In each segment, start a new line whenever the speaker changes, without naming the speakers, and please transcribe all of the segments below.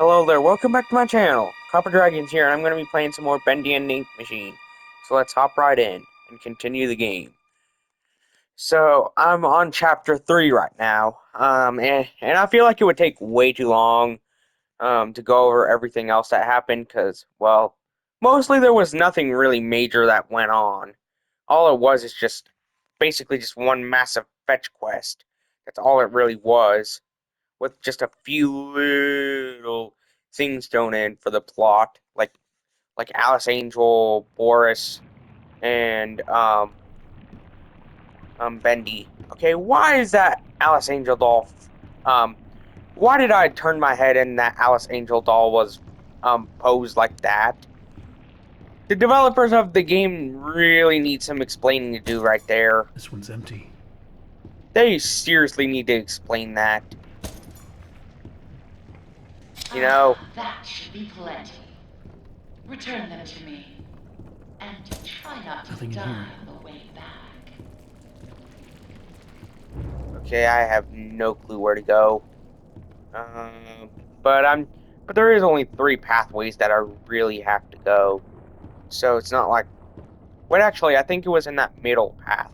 Hello there, welcome back to my channel. Copper Dragon's here, and I'm going to be playing some more Bendy and Ink Machine. So let's hop right in and continue the game. So, I'm on chapter 3 right now, and I feel like it would take way too long, to go over everything else that happened, because, well, mostly there was nothing really major that went on. All it was is just, basically just one massive fetch quest. That's all it really was, with just a few little things thrown in for the plot, like Alice Angel, Boris, and Bendy. Okay, why is that Alice Angel doll? Um, why did I turn my head and that Alice Angel doll was posed like that? The developers of the game really need some explaining to do right there.
This one's empty.
They seriously need to explain that. You know,
That should be plenty. Return them to me. And try not to
Nothing in
die
here.
on the way back.
okay, I have no clue where to go. Um, but there is only 3 pathways that I really have to go. So it's not like, wait, actually, I think it was in that middle path.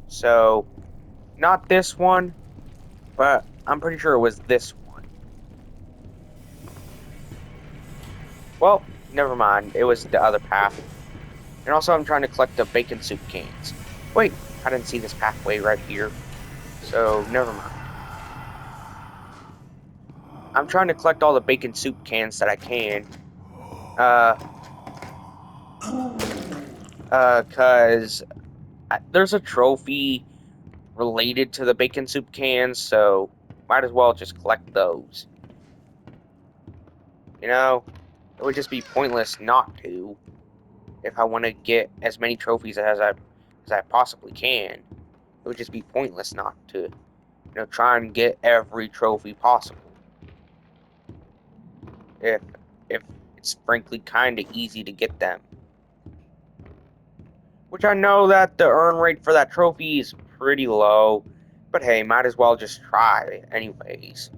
So, not this one, but I'm pretty sure it was this one. Well, never mind. It was the other path. And also, I'm trying to collect the bacon soup cans. Wait, I didn't see this pathway right here. So, never mind. I'm trying to collect all the bacon soup cans that I can. Uh, cause there's a trophy related to the bacon soup cans, so might as well just collect those. You know, it would just be pointless not to if I want to get as many trophies as I possibly can. It would just be pointless not to, try and get every trophy possible. If if it's frankly kind of easy to get them. Which I know that the earn rate for that trophy is pretty low, but hey, might as well just try anyways.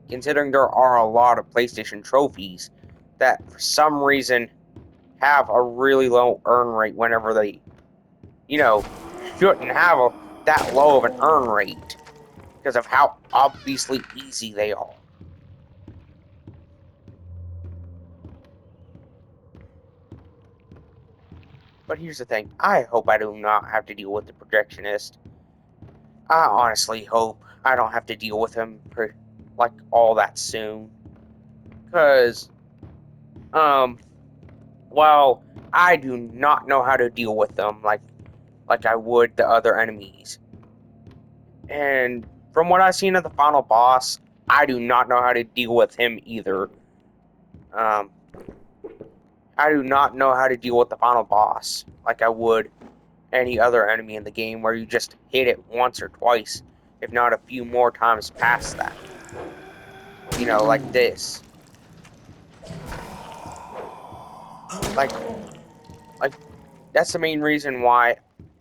Considering there are a lot of PlayStation trophies that for some reason have a really low earn rate whenever they, shouldn't have that low of an earn rate because of how obviously easy they are. But here's the thing, I hope I do not have to deal with the projectionist. I honestly hope I don't have to deal with him for like all that soon. Because, um, well, I do not know how to deal with them like I would the other enemies. And from what I've seen of the final boss, I do not know how to deal with him either. Um, I do not know how to deal with the final boss like I would any other enemy in the game where you just hit it once or twice, if not a few more times past that. Like this. Like, like that's the main reason why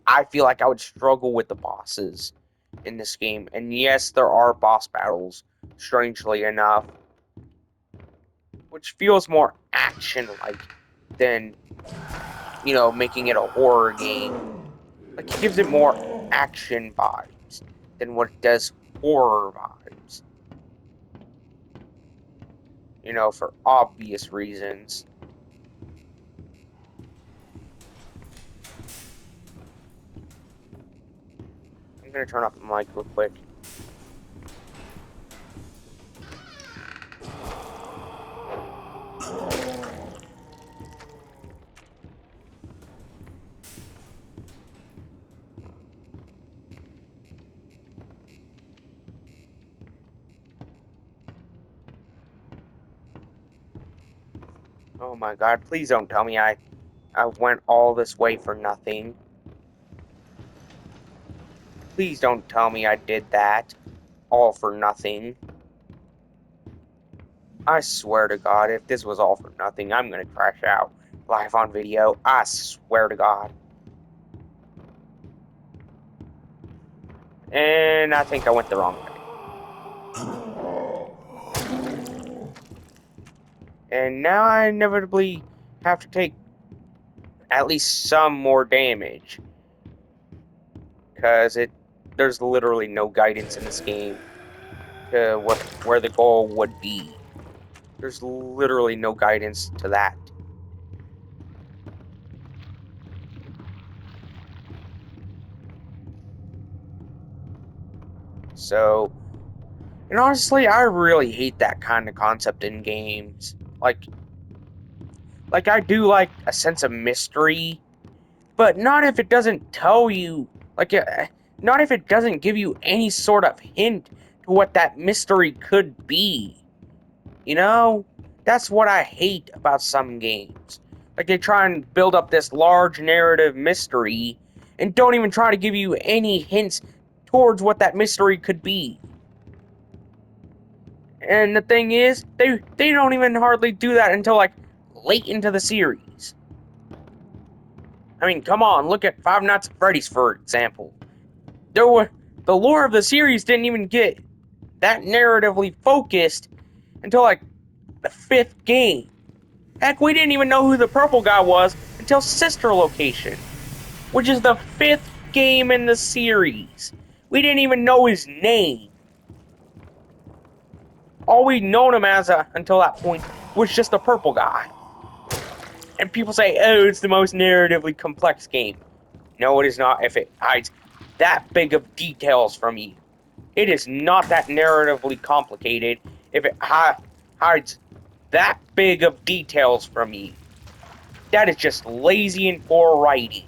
I feel like I would struggle with the bosses in this game. And yes, there are boss battles, strangely enough, which feels more action-like than, making it a horror game. Like, it gives it more action vibes than what it does horror vibes. For obvious reasons. I'm gonna turn off the mic real quick. Oh my god, please don't tell me I went all this way for nothing. Please don't tell me I did that all for nothing. I swear to God, if this was all for nothing, I'm gonna crash out live on video. I swear to God. And I think I went the wrong way. And now I inevitably have to take at least some more damage. Because there's literally no guidance in this game to where the goal would be. There's literally no guidance to that. So, and honestly, I really hate that kind of concept in games. Like I do like a sense of mystery, but not if it doesn't tell you, not if it doesn't give you any sort of hint to what that mystery could be. You know? That's what I hate about some games. Like they try and build up this large narrative mystery and don't even try to give you any hints towards what that mystery could be. And the thing is, they don't even hardly do that until like late into the series. I mean, come on, look at Five Nights at Freddy's for example. There were the lore of the series didn't even get that narratively focused until like the fifth game. Heck, we didn't even know who the purple guy was until Sister Location, which is the fifth game in the series. We didn't even know his name. All we'd known him as until that point was just the purple guy. And people say, oh, it's the most narratively complex game. No, it is not if it hides that big of details from you. It is not that narratively complicated if it hides that big of details from you. That is just lazy and poor writing.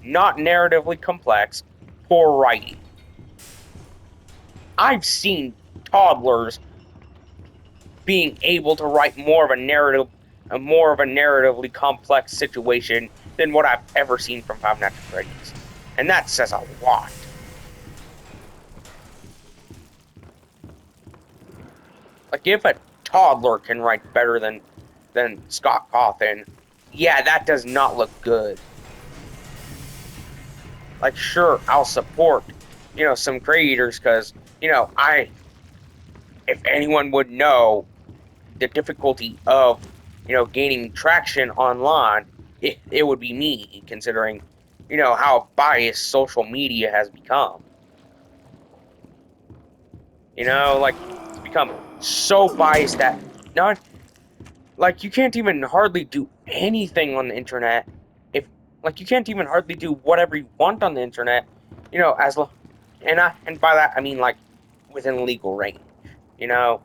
Not narratively complex, poor writing. I've seen toddlers being able to write more of a narratively complex situation than what I've ever seen from Five Nights at Freddy's, and that says a lot. Like if a toddler can write better than Scott Cawthon, yeah, that does not look good. Like sure, I'll support some creators because if anyone would know the difficulty of gaining traction online, it would be me, considering how biased social media has become. Like it's become so biased that not like you can't even hardly do anything on the internet if like you can't even hardly do whatever you want on the internet, as and by that I mean like within legal range, you know.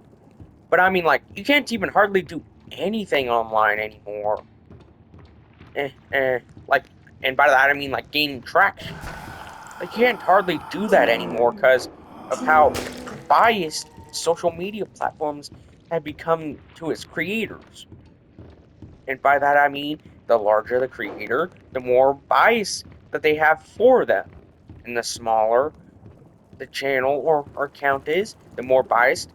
But I mean like you can't even hardly do anything online anymore. Like, and by that I mean like gaining traction. Like you can't hardly do that anymore because of how biased social media platforms have become to its creators. And by that I mean the larger the creator, the more bias that they have for them. And the smaller the channel or account is, the more biased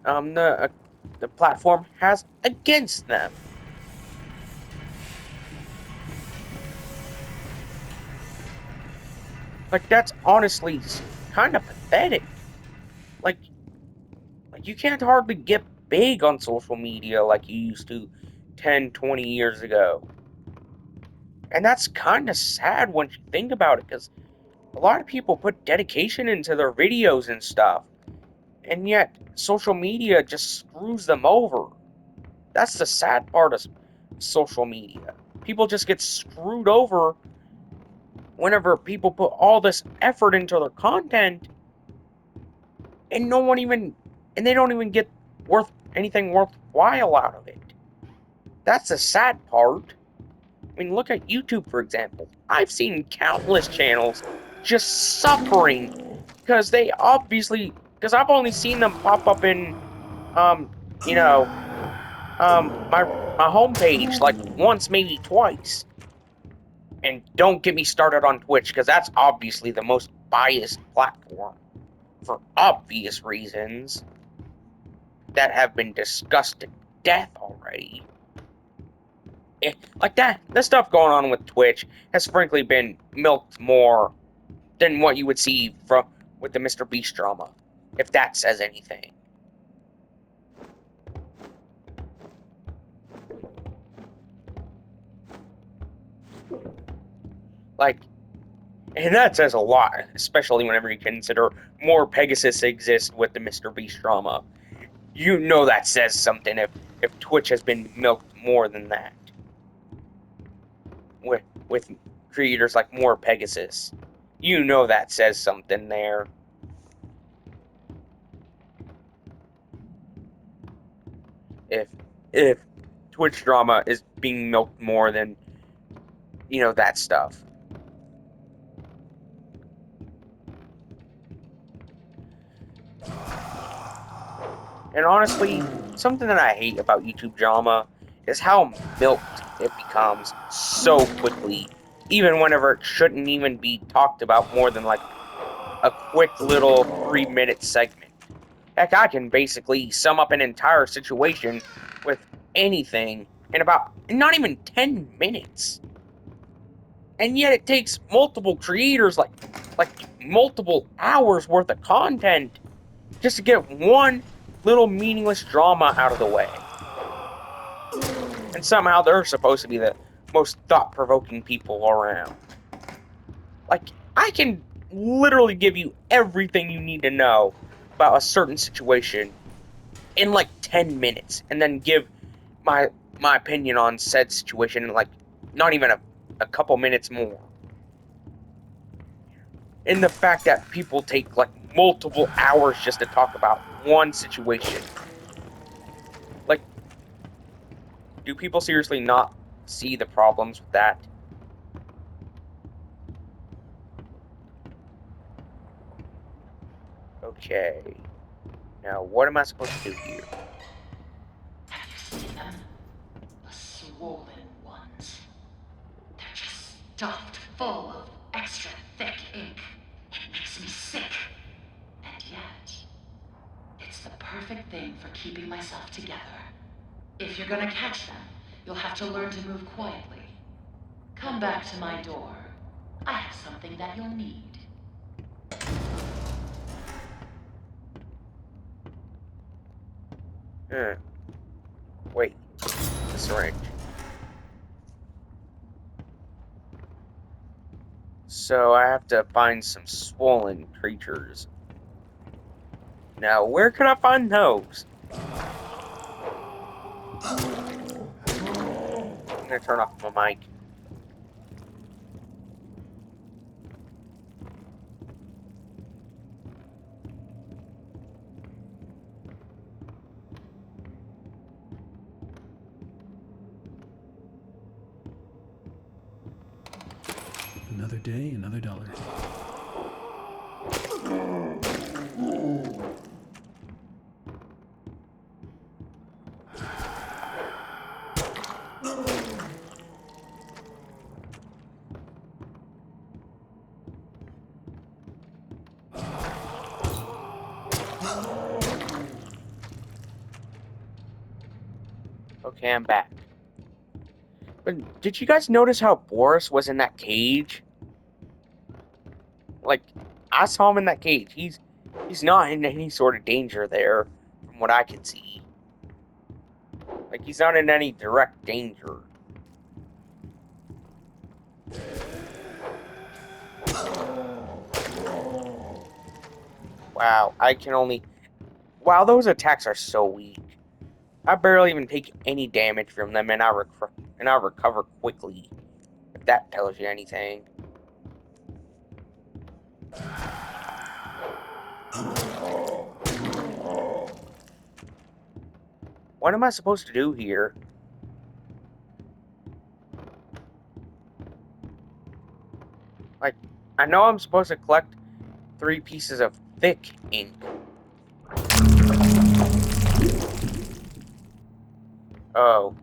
the platform has against them. Like that's honestly kind of pathetic. Like you can't hardly get big on social media like you used to 10, 20 years ago. And that's kind of sad when you think about it because a lot of people put dedication into their videos and stuff. And yet, social media just screws them over. That's the sad part of social media. People just get screwed over whenever people put all this effort into their content and no one even and they don't even get worth anything worthwhile out of it. That's the sad part. I mean, look at YouTube for example. I've seen countless channels just suffering because I've only seen them pop up in um you know my homepage like once maybe twice. And don't get me started on Twitch because that's obviously the most biased platform for obvious reasons that have been discussed to death already. Like that, the stuff going on with Twitch has frankly been milked more than what you would see from with the Mr. Beast drama, if that says anything. Like, and that says a lot, especially whenever you consider more Pegasus exist with the Mr. Beast drama. You know that says something if Twitch has been milked more than that. With creators like more Pegasus. You know that says something there. If if Twitch drama is being milked more than that stuff. And honestly, something that I hate about YouTube drama is how milked it becomes so quickly, even whenever it shouldn't even be talked about more than like a quick little 3-minute segment. Heck, I can basically sum up an entire situation with anything in about not even 10 minutes. And yet it takes multiple creators like multiple hours worth of content just to get one little meaningless drama out of the way. And somehow they're supposed to be the most thought-provoking people around. Like, I can literally give you everything you need to know about a certain situation in like 10 minutes and then give my my opinion on said situation in like not even a couple minutes more. And the fact that people take like multiple hours just to talk about one situation. Like, do people seriously not see the problems with that? Okay. Now, what am I supposed to do here?
Have you seen them? The swollen ones. They're just stuffed full of extra thick ink. It makes me sick. And yet, it's the perfect thing for keeping myself together. If you're gonna catch them, you'll have to learn to move quietly. Come back to my door. I have something that you'll need.
Hmm. Wait. The syringe. So I have to find some swollen creatures. Now, where could I find those? I'm gonna turn off my mic.
Another day, another dollar.
Okay, I'm back. But did you guys notice how Boris was in that cage? Like, I saw him in that cage. He's not in any sort of danger there, from what I can see. Like, he's not in any direct danger. Wow, I can only. Wow, those attacks are so weak. I barely even take any damage from them, and I recover quickly. If that tells you anything. What am I supposed to do here? Like, I know I'm supposed to collect 3 pieces of thick ink. Oh,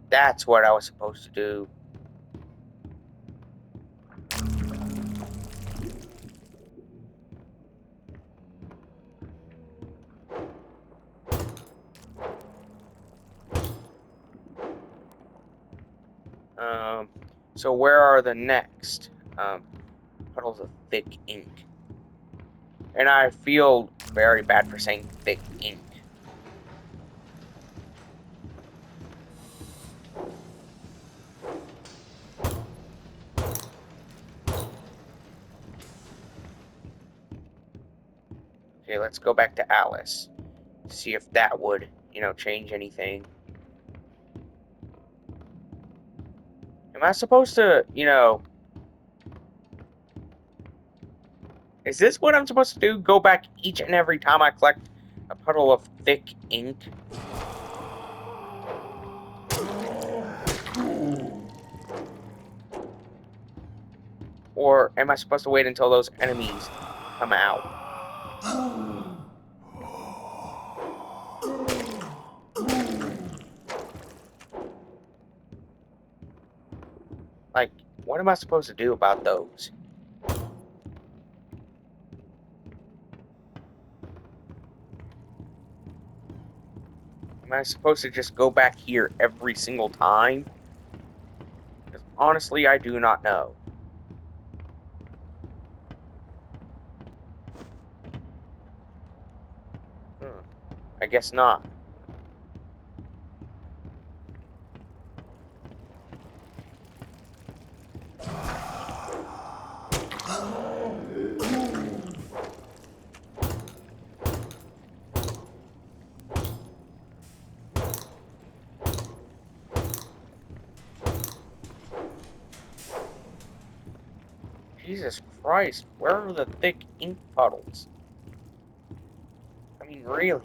that's what I was supposed to do. Um, so where are the next puddles of thick ink? And I feel very bad for saying thick ink. Okay, let's go back to Alice. See if that would, change anything. Am I supposed to, is this what I'm supposed to do? Go back each and every time I collect a puddle of thick ink? Or am I supposed to wait until those enemies come out? Like, what am I supposed to do about those? Am I supposed to just go back here every single time? Because honestly, I do not know. I guess not. Jesus Christ, where are the thick ink puddles? I mean, really?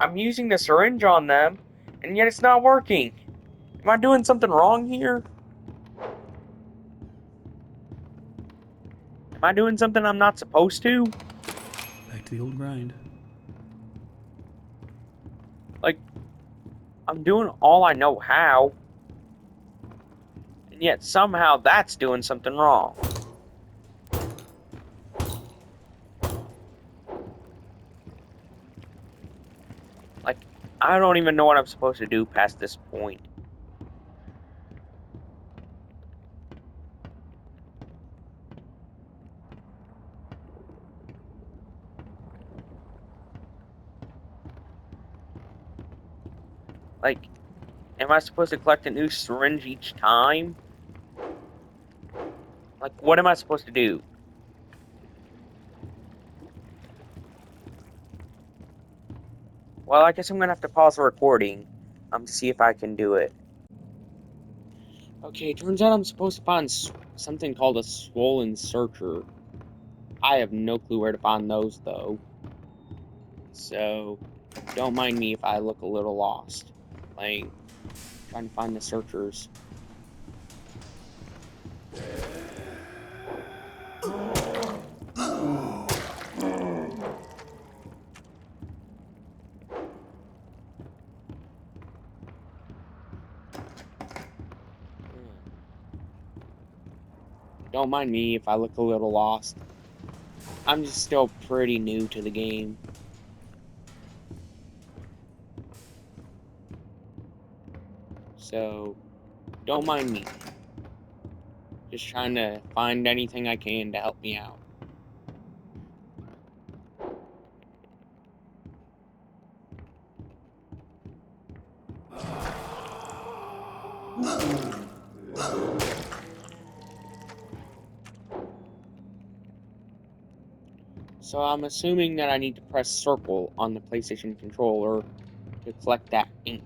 I'm using the syringe on them, and yet it's not working. Am I doing something wrong here? Am I doing something I'm not supposed to?
Back to the old grind.
Like, I'm doing all I know how, and yet somehow that's doing something wrong. Like, I don't even know what I'm supposed to do past this point. Like, am I supposed to collect a new syringe each time? Like, what am I supposed to do? Well, I guess I'm gonna have to pause the recording, to see if I can do it. Okay, turns out I'm supposed to find something called a swollen searcher. I have no clue where to find those, though. So, don't mind me if I look a little lost. Like, trying to find the searchers. Don't mind me if I look a little lost. I'm just still pretty new to the game. So, don't mind me. Just trying to find anything I can to help me out. So I'm assuming that I need to press circle on the PlayStation controller to collect that ink.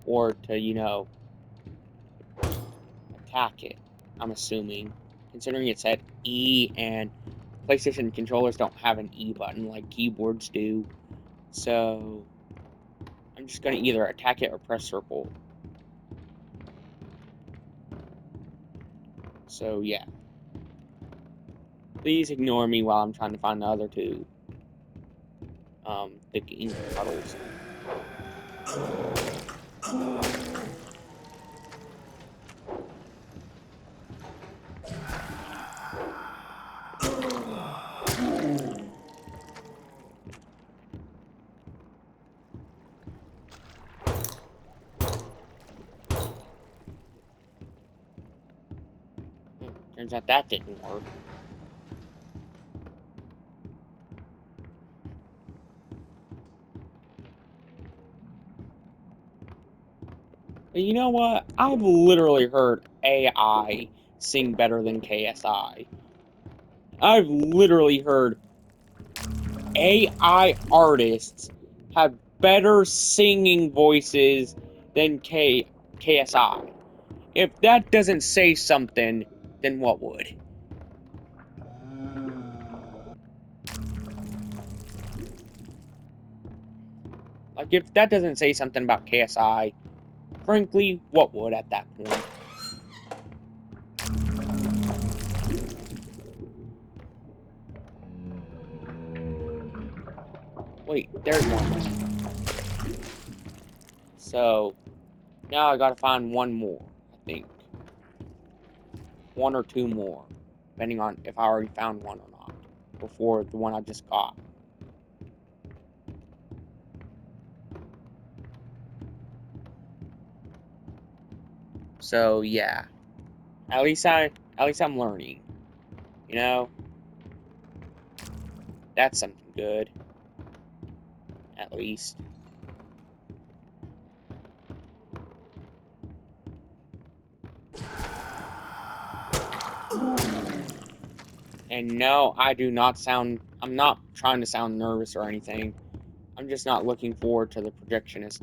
Or to, attack it, I'm assuming. Considering it said E and PlayStation controllers don't have an E button like keyboards do. So I'm just going to either attack it or press circle. So yeah. Please ignore me while I'm trying to find the other two thick ink puddles. Turns Turns out that didn't work. And you know what? I've literally heard AI sing better than KSI. I've literally heard AI artists have better singing voices than KSI. If that doesn't say something, then what would? Like, if that doesn't say something about KSI, frankly, what would at that point? Wait, there's one. So, now I gotta find one more, I think. One or two more, depending on if I already found one or not, before the one I just got. So, yeah. At least I'm learning. You know? That's something good. At least. And no, I do not sound... I'm not trying to sound nervous or anything. I'm just not looking forward to the projectionist,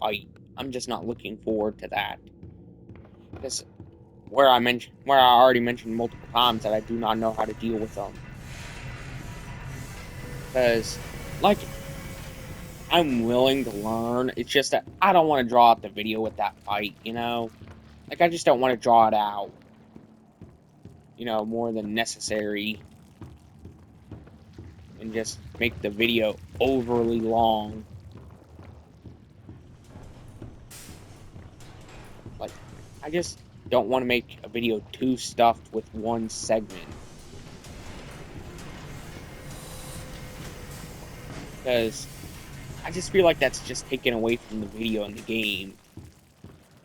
fight. I'm just not looking forward to that. Because where I already mentioned multiple times that I do not know how to deal with them. Because, like, I'm willing to learn. It's just that I don't want to draw out the video with that fight, Like, I just don't want to draw it out, more than necessary. And just make the video overly long. Like, I just don't want to make a video too stuffed with one segment. Because I just feel like that's just taken away from the video and the game.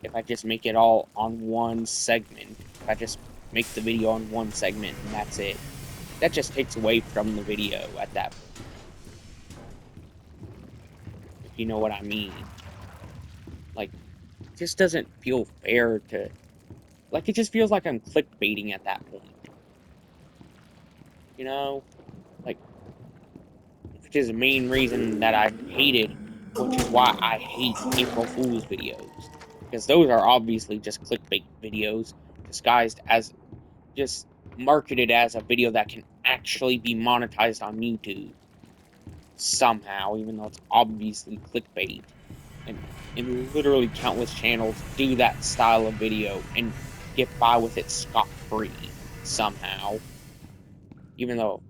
If I just make it all on one segment. If I just make the video on one segment and that's it. That just takes away from the video at that point. If you know what I mean. Like, it just doesn't feel fair to... Like, it just feels like I'm clickbaiting at that point. Like, which is the main reason that I hated, which is why I hate April Fool's videos. Because those are obviously just clickbait videos, disguised as, just marketed as a video that can actually be monetized on YouTube. Somehow, even though it's obviously clickbait. And literally countless channels do that style of video and get by with it scot-free, somehow. Even though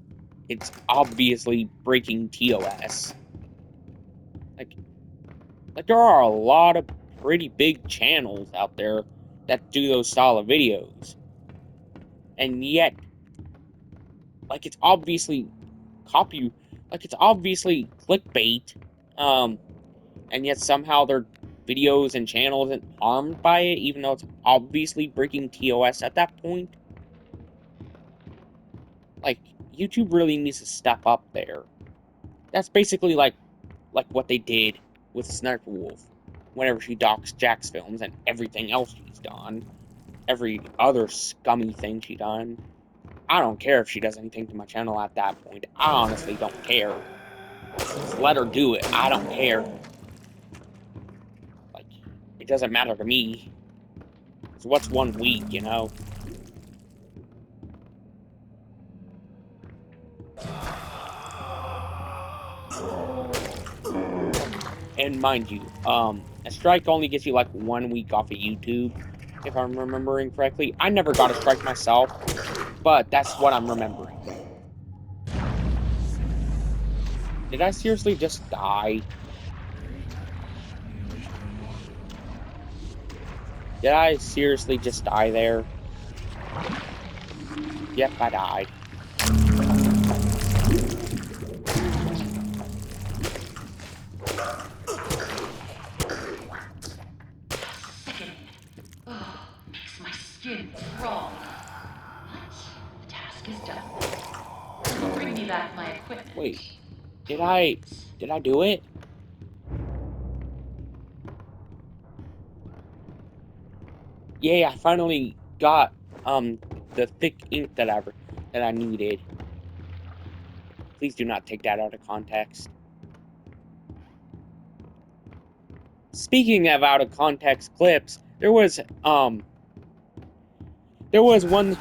it's obviously breaking TOS. Like, there are a lot of pretty big channels out there that do those style of videos. And yet, like, it's obviously it's obviously clickbait, and yet somehow their videos and channel isn't harmed by it, even though it's obviously breaking TOS at that point. Like, YouTube really needs to step up there. That's basically like what they did with Sniper Wolf, whenever she docks Jack's films and everything else she's done. Every other scummy thing she done. I don't care if she does anything to my channel at that point. I honestly don't care. Just let her do it. I don't care. Like, it doesn't matter to me. So what's 1 week, And mind you, a strike only gets you like 1 week off of YouTube, if I'm remembering correctly. I never got a strike myself, but that's what I'm remembering. Did I seriously just die? Did I seriously just die there? Yep, I died.
Sickening. Ugh, makes my skin crawl. task is done. Bring me back my equipment.
Wait, did I do it? Yay, I finally got the thick ink that I needed. Please do not take that out of context. Speaking of out of context clips, there was this one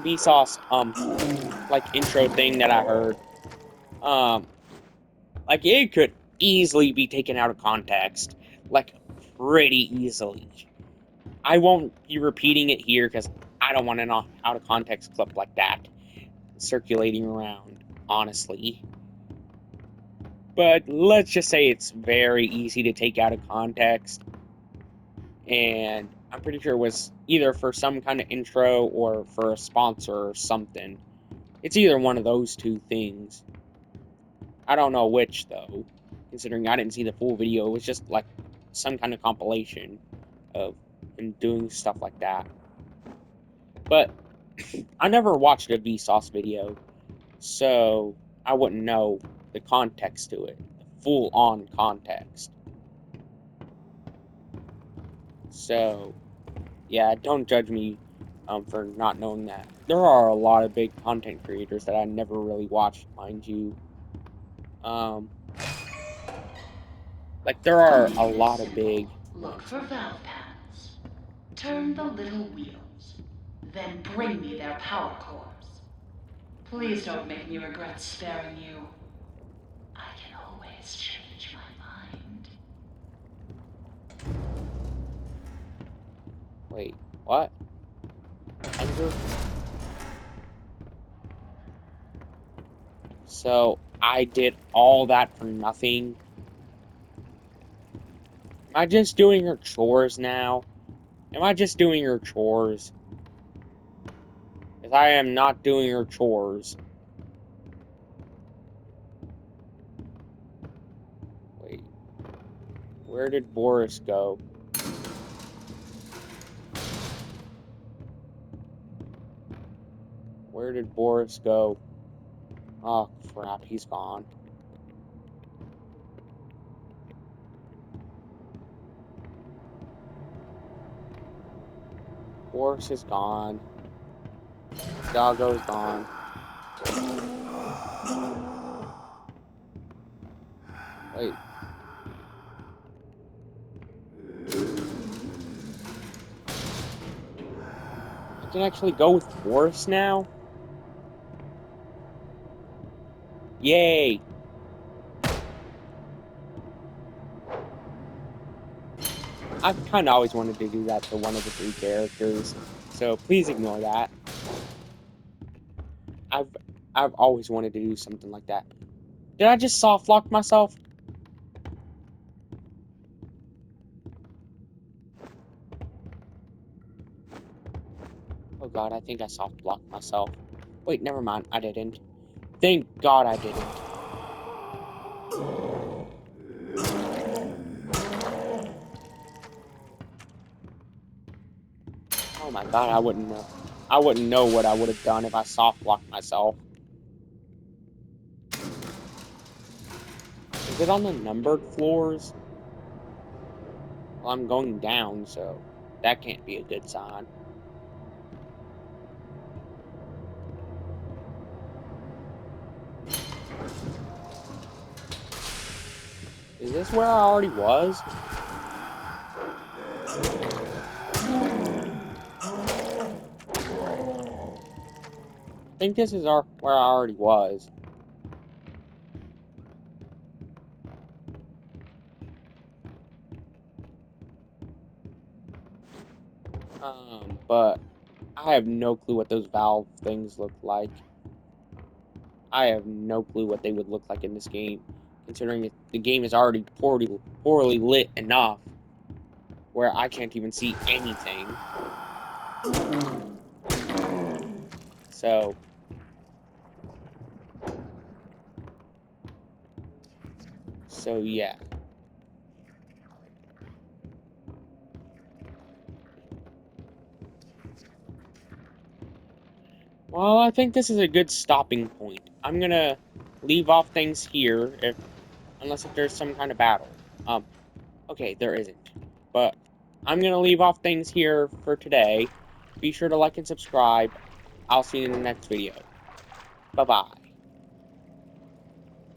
Vsauce like intro thing that I heard. Like it could easily be taken out of context. Like pretty easily. I won't be repeating it here because I don't want an out of context clip like that circulating around, honestly. But let's just say it's very easy to take out of context. And I'm pretty sure it was either for some kind of intro or for a sponsor or something. It's either one of those two things. I don't know which, though, considering I didn't see the full video. It was just like some kind of compilation of him doing stuff like that. But I never watched a Vsauce video, so I wouldn't know the context to it, the full-on context. So, yeah, don't judge me for not knowing that. There are a lot of big content creators that I never really watched, mind you. Like, there are a lot of big...
Look for valve panels. Turn the little wheels. Then bring me their power cores. Please don't make me regret sparing you. I can always change my mind.
Wait, what? Plunger? So, I did all that for nothing? Am I just doing her chores now? Am I just doing her chores? Because I am not doing her chores. Wait. Where did Boris go? Where did Boris go? Oh, crap, he's gone. Boris is gone. Doggo's gone. Wait. I can actually go with Boris now? Yay! I've kind of always wanted to do that to one of the three characters, so please ignore that. I've always wanted to do something like that. Did I just soft lock myself? Oh god, I think I soft locked myself. Wait, never mind, I didn't. Thank God I didn't. Oh my god, I wouldn't know. I wouldn't know what I would have done if I soft locked myself. Is it on the numbered floors? Well, I'm going down, so that can't be a good sign. Is this where I already was? I think this is where I already was. But I have no clue what those valve things look like. I have no clue what they would look like in this game, considering the game is already poorly lit enough where I can't even see anything. So, yeah. Well, I think this is a good stopping point. I'm gonna leave off things here, unless if there's some kind of battle. Okay, there isn't. But I'm gonna leave off things here for today. Be sure to like and subscribe. I'll see you in the next video. Bye bye.